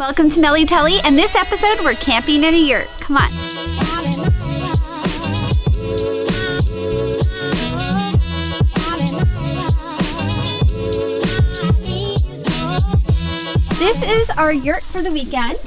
Welcome to Nelly Telly, and this episode we're camping in a yurt. Come on. This is our yurt for the weekend.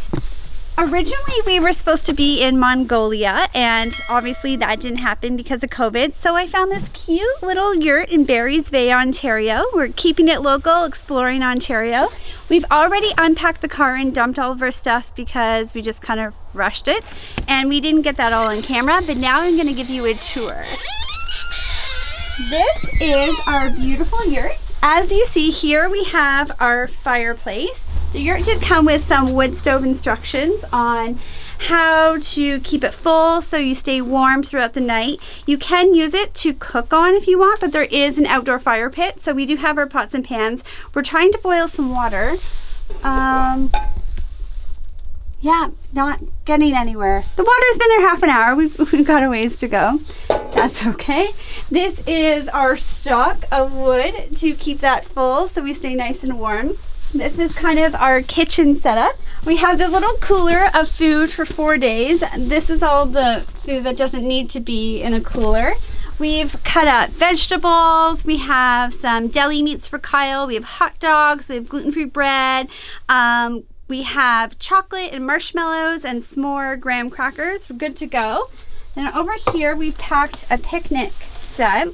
Originally, we were supposed to be in Mongolia, and obviously that didn't happen because of COVID. So I found this cute little yurt in Barry's Bay, Ontario. We're keeping it local, exploring Ontario. We've already unpacked the car and dumped all of our stuff because we just kind of rushed it. And we didn't get that all on camera, but now I'm gonna give you a tour. This is our beautiful yurt. As you see here, we have our fireplace. The yurt did come with some wood stove instructions on how to keep it full so you stay warm throughout the night. You can use it to cook on if you want, but there is an outdoor fire pit, so we do have our pots and pans. We're trying to boil some water. Yeah, not getting anywhere. The water's been there half an hour. We've got a ways to go. That's okay. This is our stock of wood to keep that full so we stay nice and warm. This is kind of our kitchen setup. We have this little cooler of food for 4 days. This is all the food that doesn't need to be in a cooler. We've cut up vegetables. We have some deli meats for Kyle. We have hot dogs. We have gluten-free bread. We have chocolate and marshmallows and s'more graham crackers. We're good to go. Then over here, we've packed a picnic set.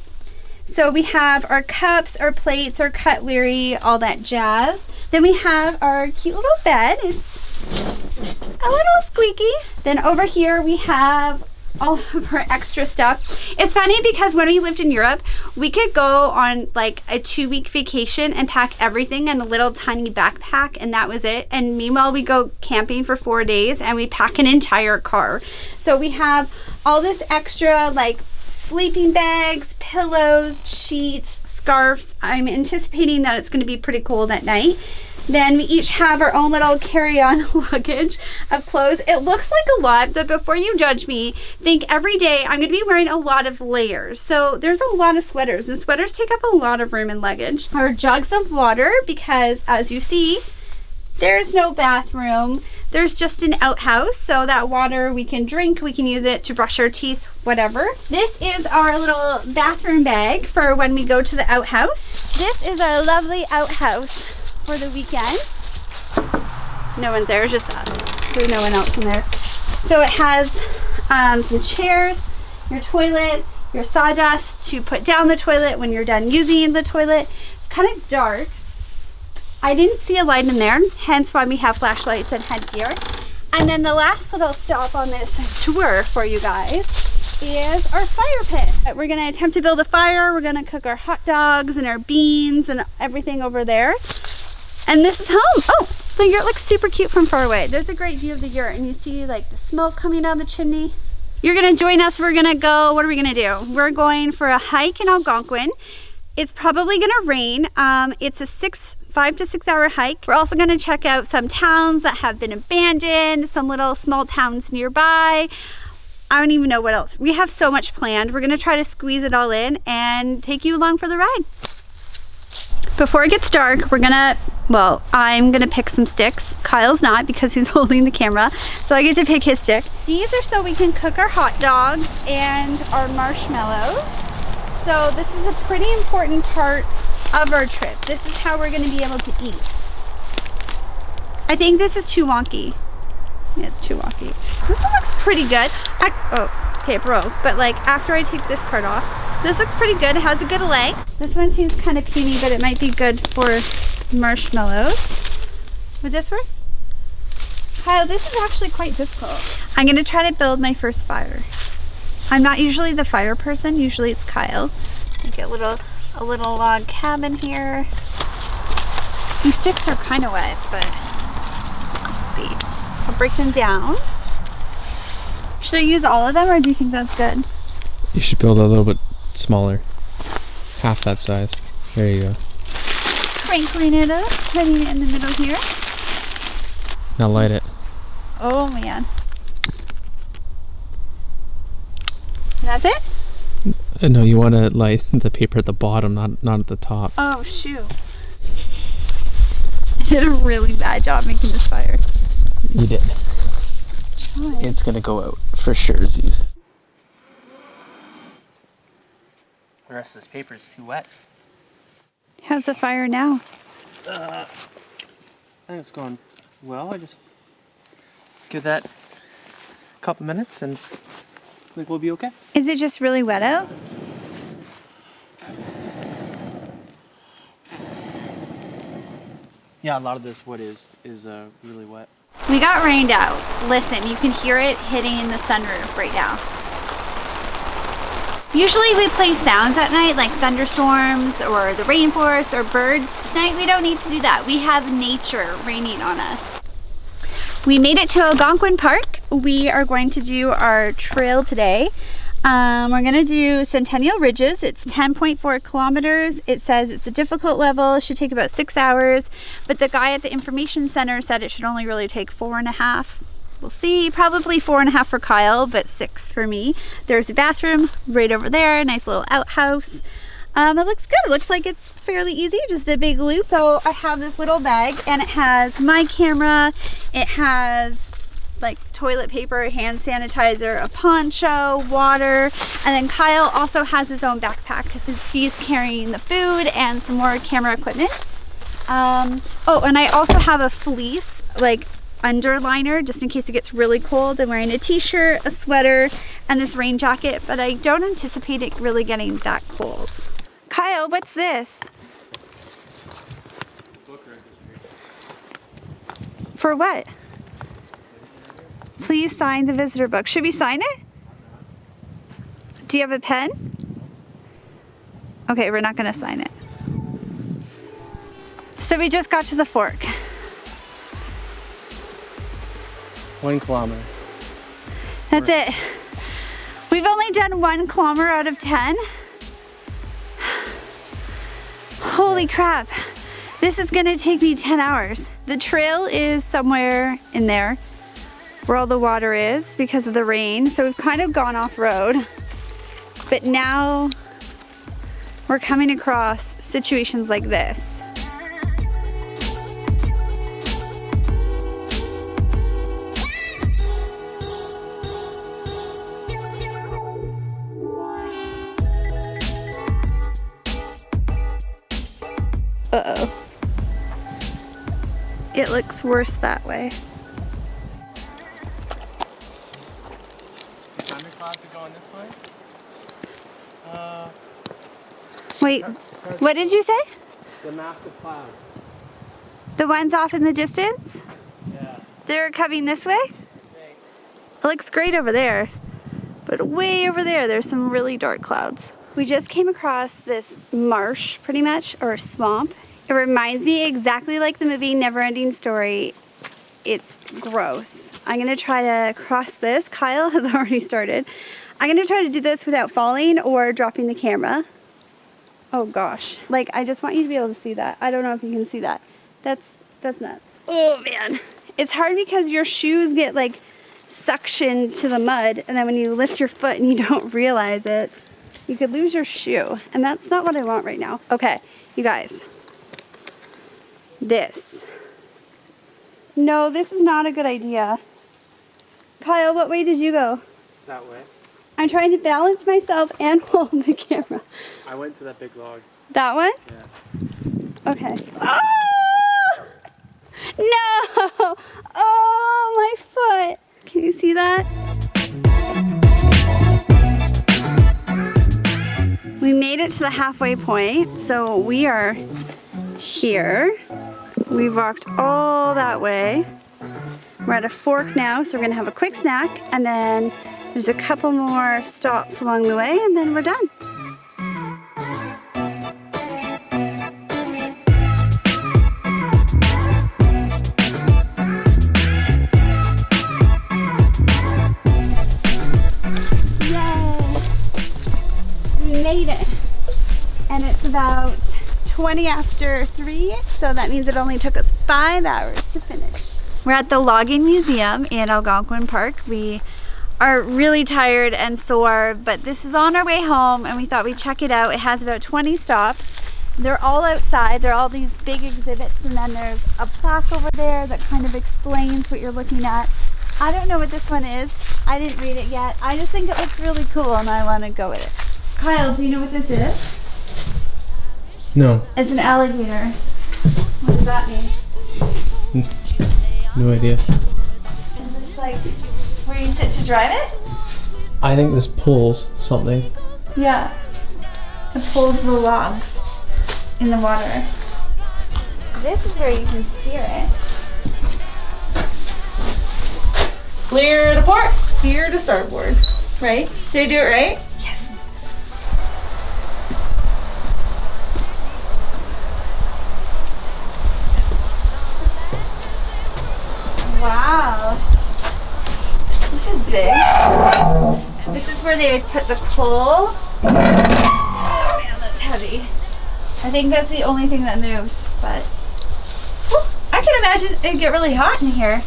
So we have our cups, our plates, our cutlery, all that jazz. Then we have our cute little bed. It's a little squeaky. Then over here we have all of our extra stuff. It's funny because when we lived in Europe, we could go on like a 2-week vacation and pack everything in a little tiny backpack, and that was it. And meanwhile, we go camping for 4 days and we pack an entire car. So we have all this extra like sleeping bags, pillows, sheets, scarves. I'm anticipating that it's going to be pretty cold at night. Then we each have our own little carry-on luggage of clothes. It looks like a lot, but before you judge me, think every day I'm going to be wearing a lot of layers. So there's a lot of sweaters, and sweaters take up a lot of room in luggage. Our jugs of water, because as you see, there's no bathroom. There's just an outhouse, so that water we can drink, we can use it to brush our teeth, whatever. This is our little bathroom bag for when we go to the outhouse. This is our lovely outhouse for the weekend. No one's there, just us. There's no one else in there. So it has some chairs, your toilet, your sawdust to put down the toilet when you're done using the toilet. It's kind of dark. I didn't see a light in there, hence why we have flashlights and headgear. And then the last little stop on this tour for you guys is our fire pit. We're gonna attempt to build a fire. We're gonna cook our hot dogs and our beans and everything over there. And this is home. Oh, the yurt looks super cute from far away. There's a great view of the yurt, and you see like the smoke coming down the chimney. You're gonna join us. We're gonna go, what are we gonna do? We're going for a hike in Algonquin. It's probably gonna rain. It's a 5 to 6 hour hike. We're also gonna check out some towns that have been abandoned, some little small towns nearby. I don't even know what else. We have so much planned. We're gonna try to squeeze it all in and take you along for the ride. Before it gets dark, I'm gonna pick some sticks. Kyle's not because he's holding the camera, so I get to pick his stick. These are so we can cook our hot dogs and our marshmallows. So this is a pretty important part of our trip. This is how we're gonna be able to eat. I think this is too wonky. Yeah, it's too wonky. This one looks pretty good. Okay, it broke, but like after I take this part off, this looks pretty good. It has a good length. This one seems kind of puny, but it might be good for marshmallows. Would this work? Kyle, this is actually quite difficult. I'm gonna try to build my first fire. I'm not usually the fire person. Usually it's Kyle. Make a little log cabin here. These sticks are kind of wet, but let's see. I'll break them down. Should I use all of them, or do you think that's good? You should build a little bit smaller. Half that size. There you go. Crinkling it up, putting it in the middle here. Now light it. Oh man. That's it? No, you want to light the paper at the bottom, not at the top. Oh shoot. I did a really bad job making this fire. You did. It's gonna go out for sure, Z's. The rest of this paper is too wet. How's the fire now? I think it's going well. I just give that a couple minutes and I think we'll be okay. Is it just really wet out? Yeah, a lot of this wood is really wet. We got rained out. Listen, you can hear it hitting the sunroof right now. Usually we play sounds at night like thunderstorms or the rainforest or birds. Tonight we don't need to do that. We have nature raining on us. We made it to Algonquin Park. We are going to do our trail today. We're gonna do Centennial Ridges. It's 10.4 kilometers. It says it's a difficult level. It should take about 6 hours, but the guy at the information center said it should only really take 4.5. We'll see, probably 4.5 for Kyle, but 6 for me. There's a bathroom right over there, a nice little outhouse. It looks good. It looks like it's fairly easy, just a big loop. So I have this little bag and it has my camera, it has like toilet paper, hand sanitizer, a poncho, water, and then Kyle also has his own backpack because he's carrying the food and some more camera equipment. Oh, and I also have a fleece, like underliner, just in case it gets really cold. I'm wearing a t-shirt, a sweater, and this rain jacket, but I don't anticipate it really getting that cold. Kyle, what's this? Book registry. For what? Please sign the visitor book. Should we sign it? Do you have a pen? Okay, we're not gonna sign it. So we just got to the fork. 1 kilometer. That's it. We've only done 1 kilometer out of 10. Holy crap. This is gonna take me 10 hours. The trail is somewhere in there where all the water is because of the rain. So we've kind of gone off road, but now we're coming across situations like this. Uh-oh. It looks worse that way. The thunderclouds are going this way? Wait, what did you say? The massive clouds. The ones off in the distance? Yeah. They're coming this way? It looks great over there, but way over there, there's some really dark clouds. We just came across this marsh, pretty much, or swamp. It reminds me exactly like the movie NeverEnding Story. It's gross. I'm gonna try to cross this. Kyle has already started. I'm gonna try to do this without falling or dropping the camera. Oh gosh. Like, I just want you to be able to see that. I don't know if you can see that. That's nuts. Oh man. It's hard because your shoes get like suctioned to the mud, and then when you lift your foot and you don't realize it, you could lose your shoe, and that's not what I want right now. Okay, you guys. This. No, this is not a good idea. Kyle, what way did you go? That way. I'm trying to balance myself and hold the camera. I went to that big log. That one? Yeah. Okay. Oh! No! Oh, my foot. Can you see that? We made it to the halfway point, so we are here. We've walked all that way. We're at a fork now, so we're gonna have a quick snack, and then there's a couple more stops along the way, and then we're done. Made it, and it's about 20 after 3, so that means it only took us 5 hours to finish. We're at the Logging Museum in Algonquin Park. We are really tired and sore, but this is on our way home, and we thought we'd check it out. It has about 20 stops, They're all outside. They're all these big exhibits, and then there's a plaque over there that kind of explains what you're looking at. I don't know what this one is. I didn't read it yet. I just think it looks really cool and I want to go with it. Kyle, do you know what this is? No. It's an alligator. What does that mean? No idea. Is this like where you sit to drive it? I think this pulls something. Yeah. It pulls the logs in the water. This is where you can steer it. Clear to port, clear to starboard. Right? Did I do it right? Yes. Wow. This is big. This is where they would put the coal. Oh man, that's heavy. I think that's the only thing that moves, but whew, I can imagine it'd get really hot in here.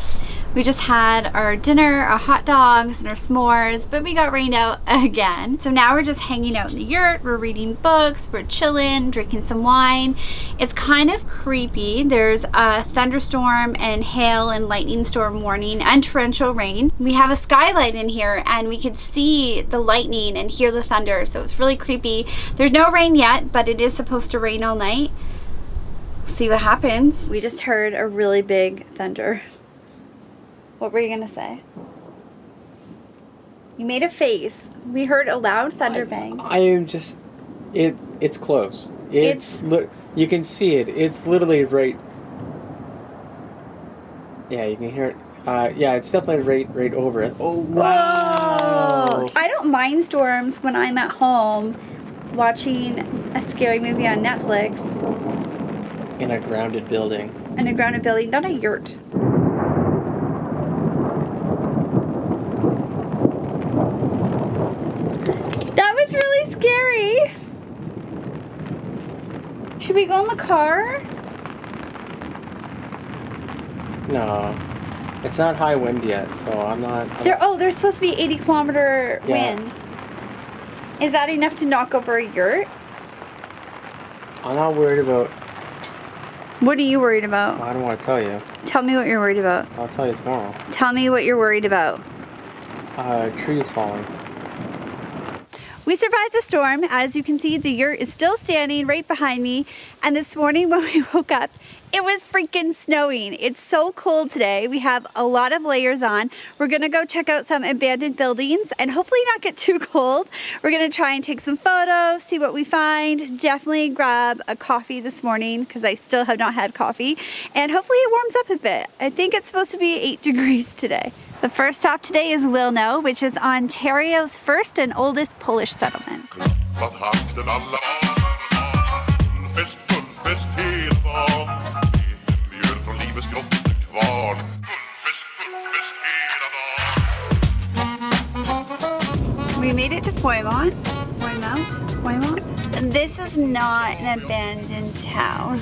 We just had our dinner, our hot dogs and our s'mores, but we got rained out again. So now we're just hanging out in the yurt, we're reading books, we're chilling, drinking some wine. It's kind of creepy. There's a thunderstorm and hail and lightning storm warning and torrential rain. We have a skylight in here and we could see the lightning and hear the thunder, so it's really creepy. There's no rain yet, but it is supposed to rain all night. We'll see what happens. We just heard a really big thunder. What were you gonna say? You made a face. We heard a loud thunder bang. I am just, it's close. You can see it. It's literally right. Yeah, you can hear it. Yeah, it's definitely right over it. Oh wow! Whoa. I don't mind storms when I'm at home watching a scary movie on Netflix. In a grounded building. In a grounded building, not a yurt. That was really scary. Should we go in the car? No, it's not high wind yet, so I'm not. There's supposed to be 80-kilometer winds. Is that enough to knock over a yurt? I'm not worried about. What are you worried about? I don't want to tell you. Tell me what you're worried about. I'll tell you tomorrow. Tell me what you're worried about. Trees falling. We survived the storm. As you can see, the yurt is still standing right behind me. And this morning when we woke up, it was freaking snowing. It's so cold today. We have a lot of layers on. We're gonna go check out some abandoned buildings and hopefully not get too cold. We're gonna try and take some photos, see what we find. Definitely grab a coffee this morning because I still have not had coffee. And hopefully it warms up a bit. I think it's supposed to be 8 degrees today. The first stop today is Wilno, which is Ontario's first and oldest Polish settlement. We made it to Foymount. This is not an abandoned town.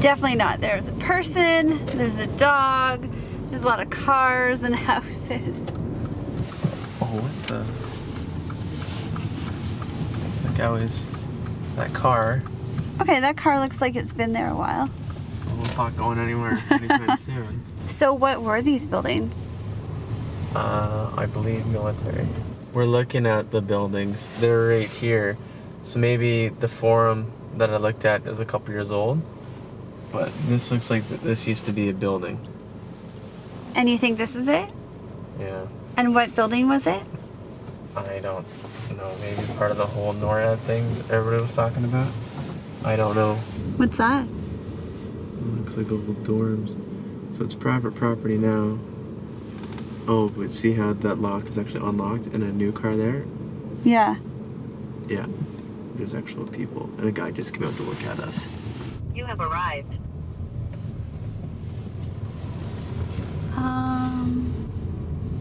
Definitely not. There's a person, there's a dog, there's a lot of cars and houses. Oh, what the? That was that car. Okay, that car looks like it's been there a while. Well, it's not going anywhere anytime soon. So what were these buildings? I believe military. We're looking at the buildings. They're right here. So maybe the forum that I looked at is a couple years old. But this looks like this used to be a building. And you think this is it? Yeah. And what building was it? I don't know. Maybe part of the whole NORAD thing that everybody was talking about. I don't know. What's that? It looks like little dorms. So it's private property now. Oh, but see how that lock is actually unlocked and a new car there? Yeah. Yeah. There's actual people. And a guy just came out to look at us. You have arrived.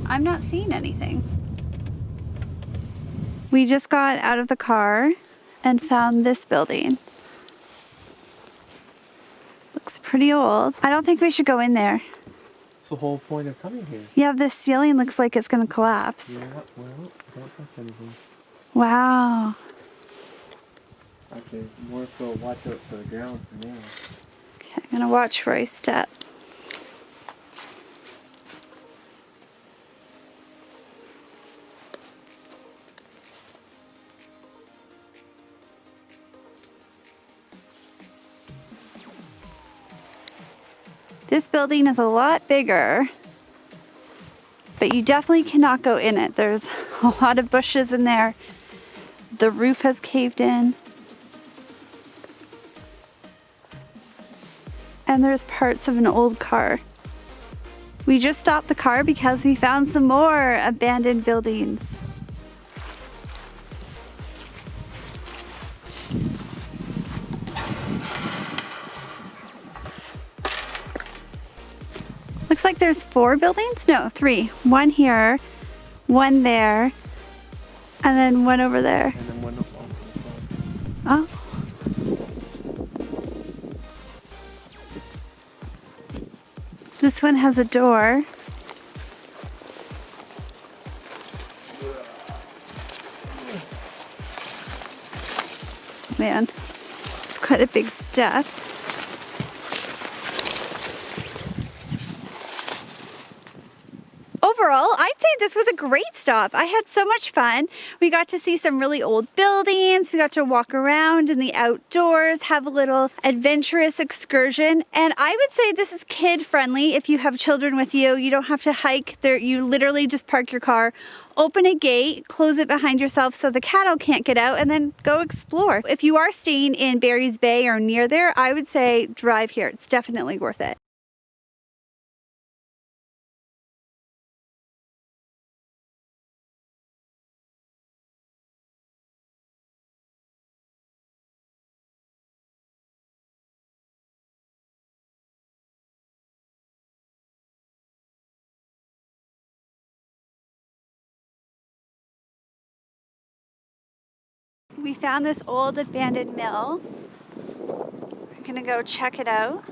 I'm not seeing anything. We just got out of the car and found this building. Looks pretty old. I don't think we should go in there. That's the whole point of coming here. Yeah, the ceiling looks like it's gonna collapse. Yeah, well, don't touch anything. Wow. Actually, more so watch out for the ground for nails. Okay, I'm gonna watch where I step. This building is a lot bigger, but you definitely cannot go in it. There's a lot of bushes in there. The roof has caved in. And there's parts of an old car. We just stopped the car because we found some more abandoned buildings. Looks like there's 4 buildings? No, 3. One here, one there, and then one over there. And then one up Oh. on This one has a door. Man, it's quite a big step. Overall, I'd say this was a great stop. I had so much fun. We got to see some really old buildings. We got to walk around in the outdoors, have a little adventurous excursion. And I would say this is kid friendly. If you have children with you, you don't have to hike there. You literally just park your car, open a gate, close it behind yourself so the cattle can't get out, and then go explore. If you are staying in Barry's Bay or near there, I would say drive here. It's definitely worth it. We found this old abandoned mill. We're gonna go check it out.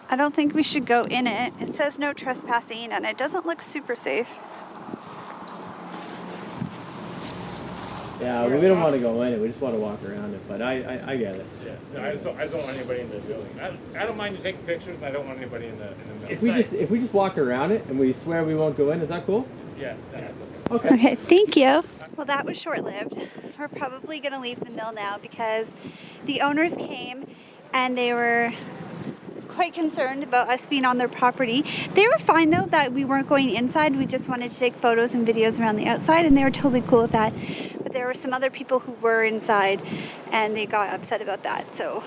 I don't think we should go in it. It says no trespassing and it doesn't look super safe. Yeah, we don't want to go in it. We just want to walk around it. But I get it. Yeah, no, I just don't want anybody in the building. I don't mind you taking pictures, and I don't want anybody in the middle. If we just walk around it and we swear we won't go in, is that cool? Yeah. That's Okay. Okay, thank you. Well, that was short-lived. We're probably gonna leave the mill now because the owners came and they were quite concerned about us being on their property. They were fine though that we weren't going inside. We just wanted to take photos and videos around the outside and they were totally cool with that. But there were some other people who were inside and they got upset about that. So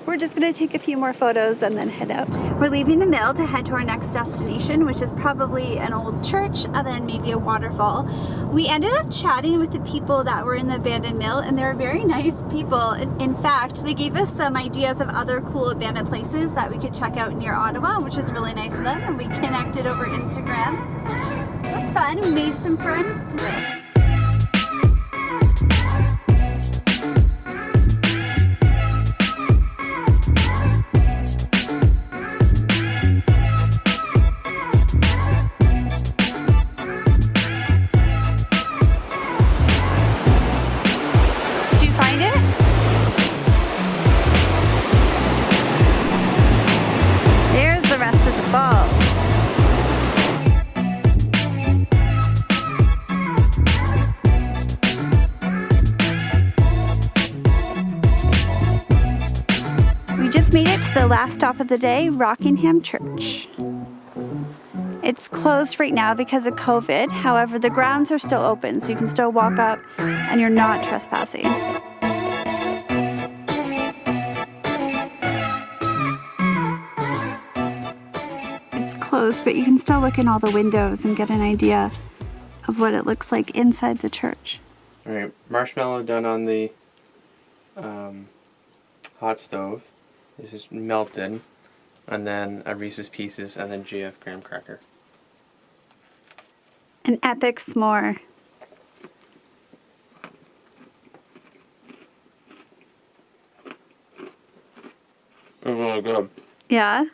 we're just gonna take a few more photos and then head out. We're leaving the mill to head to our next destination, which is probably an old church and then maybe a waterfall. We ended up chatting with the people that were in the abandoned mill and they're very nice people. In fact, they gave us some ideas of other cool abandoned places that we could check out near Ottawa, which was really nice of them, and we connected over Instagram. It was fun. We made some friends today. The last stop of the day, Rockingham Church. It's closed right now because of COVID. However, the grounds are still open, so you can still walk up and you're not trespassing. It's closed, but you can still look in all the windows and get an idea of what it looks like inside the church. All right, marshmallow done on the hot stove. It's just melted, and then a Reese's Pieces, and then GF graham cracker. An epic s'more. It's really good. Yeah?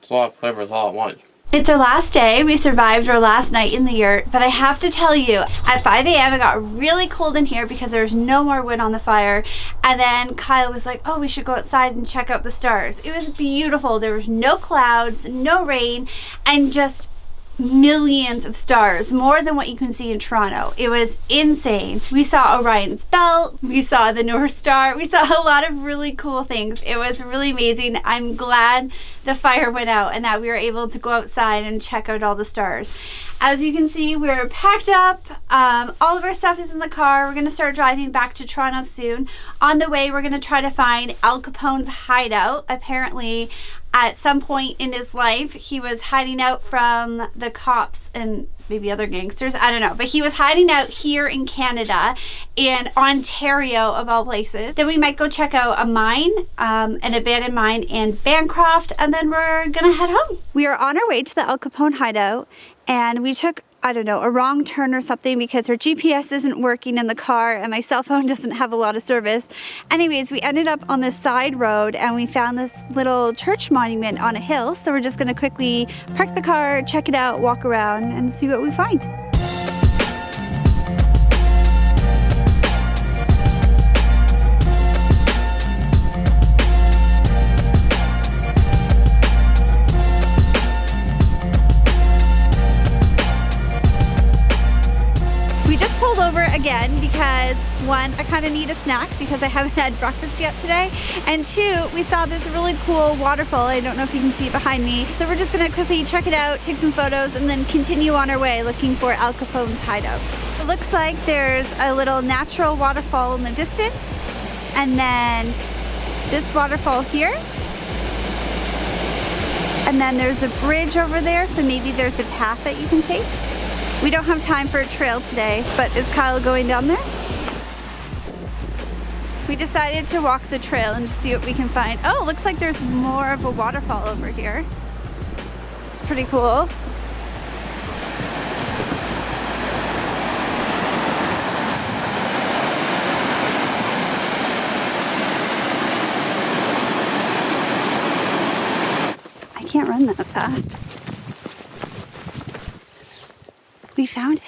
It's a lot of flavors all at once. It's our last day. We survived our last night in the yurt, but I have to tell you, at 5 a.m. it got really cold in here because there's no more wood on the fire. And then Kyle was like, oh, we should go outside and check out the stars. It was beautiful. There was no clouds, no rain, and just millions of stars, more than what you can see in Toronto. It was insane. We saw Orion's belt, we saw the North Star, we saw a lot of really cool things. It was really amazing. I'm glad the fire went out and that we were able to go outside and check out all the stars. As you can see, we're packed up. All of our stuff is in the car. We're going to start driving back to Toronto soon. On the way, we're going to try to find Al Capone's hideout. Apparently, at some point in his life, he was hiding out from the cops and maybe other gangsters, I don't know, but he was hiding out here in Canada, in Ontario of all places. Then we might go check out a mine, an abandoned mine in Bancroft, and then we're gonna head home. We are on our way to the Al Capone hideout, and we took, I don't know, a wrong turn or something because our GPS isn't working in the car and my cell phone doesn't have a lot of service. Anyways, we ended up on this side road and we found this little church monument on a hill. So we're just gonna quickly park the car, check it out, walk around and see what we find. Over again because one, I kind of need a snack because I haven't had breakfast yet today, and two, we saw this really cool waterfall. I don't know if you can see it behind me, so we're just gonna quickly check it out, take some photos, and then continue on our way looking for Al Capone's hideout. It looks like there's a little natural waterfall in the distance, and then this waterfall here, and then there's a bridge over there, so maybe there's a path that you can take. We don't have time for a trail today, but is Kyle going down there? We decided to walk the trail and just see what we can find. Oh, it looks like there's more of a waterfall over here. It's pretty cool. I can't run that fast. We found it.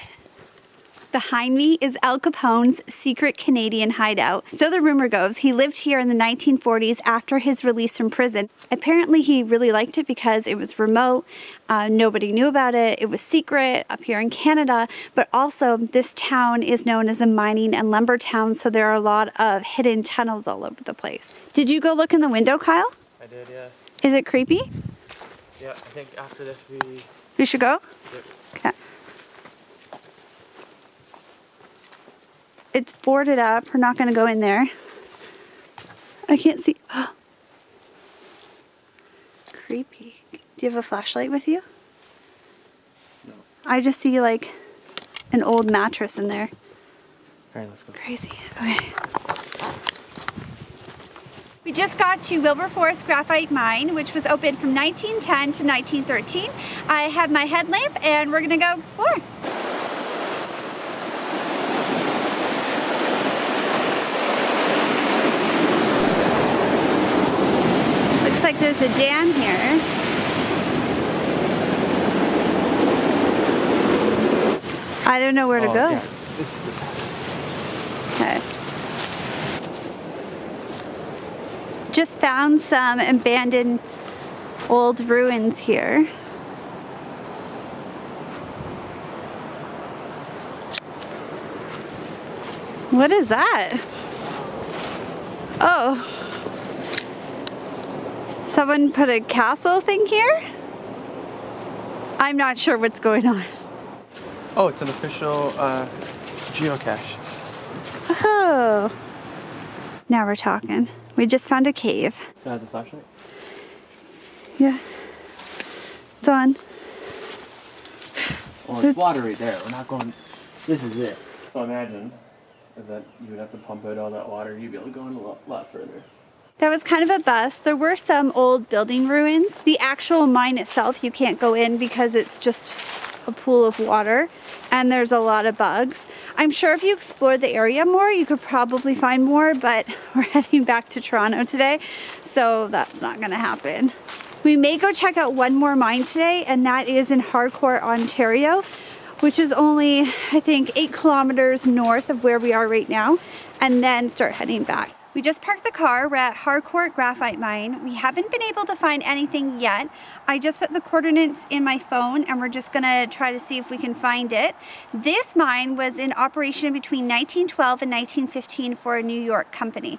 Behind me is Al Capone's secret Canadian hideout. So the rumor goes, he lived here in the 1940s after his release from prison. Apparently he really liked it because it was remote, nobody knew about it, it was secret up here in Canada, but also this town is known as a mining and lumber town, so there are a lot of hidden tunnels all over the place. Did you go look in the window, Kyle? I did, yeah. Is it creepy? Yeah, I think after this we should go? Yep. Okay. It's boarded up. We're not going to go in there. I can't see. Oh. Creepy. Do you have a flashlight with you? No. I just see like an old mattress in there. Alright, let's go. Crazy. Okay. We just got to Wilberforce Graphite Mine, which was open from 1910 to 1913. I have my headlamp and we're going to go explore. Like there's a dam here. I don't know where to go. Yeah. This is the path. Okay. Just found some abandoned old ruins here. What is that? Oh. Someone put a castle thing here? I'm not sure what's going on. Oh, it's an official geocache. Oh. Now we're talking. We just found a cave. Can I have the flashlight? Yeah. It's on. Oh, it's water right there. We're not going... This is it. So imagine is that you would have to pump out all that water. You'd be able to go in a lot further. That was kind of a bust. There were some old building ruins. The actual mine itself, you can't go in because it's just a pool of water and there's a lot of bugs. I'm sure if you explored the area more, you could probably find more, but we're heading back to Toronto today, so that's not gonna happen. We may go check out one more mine today, and that is in Harcourt, Ontario, which is only, I think, 8 kilometers north of where we are right now, and then start heading back. We just parked the car. We're at Harcourt Graphite Mine. We haven't been able to find anything yet. I just put the coordinates in my phone and we're just gonna try to see if we can find it. This mine was in operation between 1912 and 1915 for a New York company.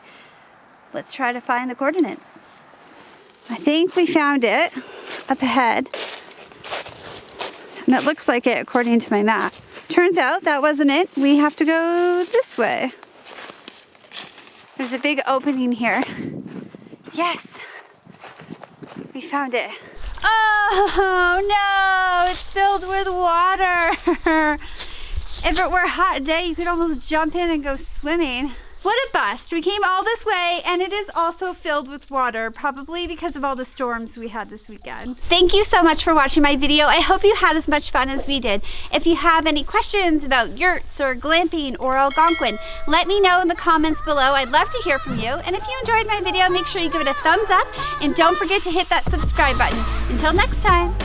Let's try to find the coordinates. I think we found it up ahead. And it looks like it according to my map. Turns out that wasn't it. We have to go this way. There's a big opening here. Yes, we found it. Oh no, it's filled with water. If it were a hot day, you could almost jump in and go swimming. What a bust. We came all this way and it is also filled with water, probably because of all the storms we had this weekend. Thank you so much for watching my video. I hope you had as much fun as we did. If you have any questions about yurts or glamping or Algonquin, let me know in the comments below. I'd love to hear from you. And if you enjoyed my video, make sure you give it a thumbs up and don't forget to hit that subscribe button. Until next time.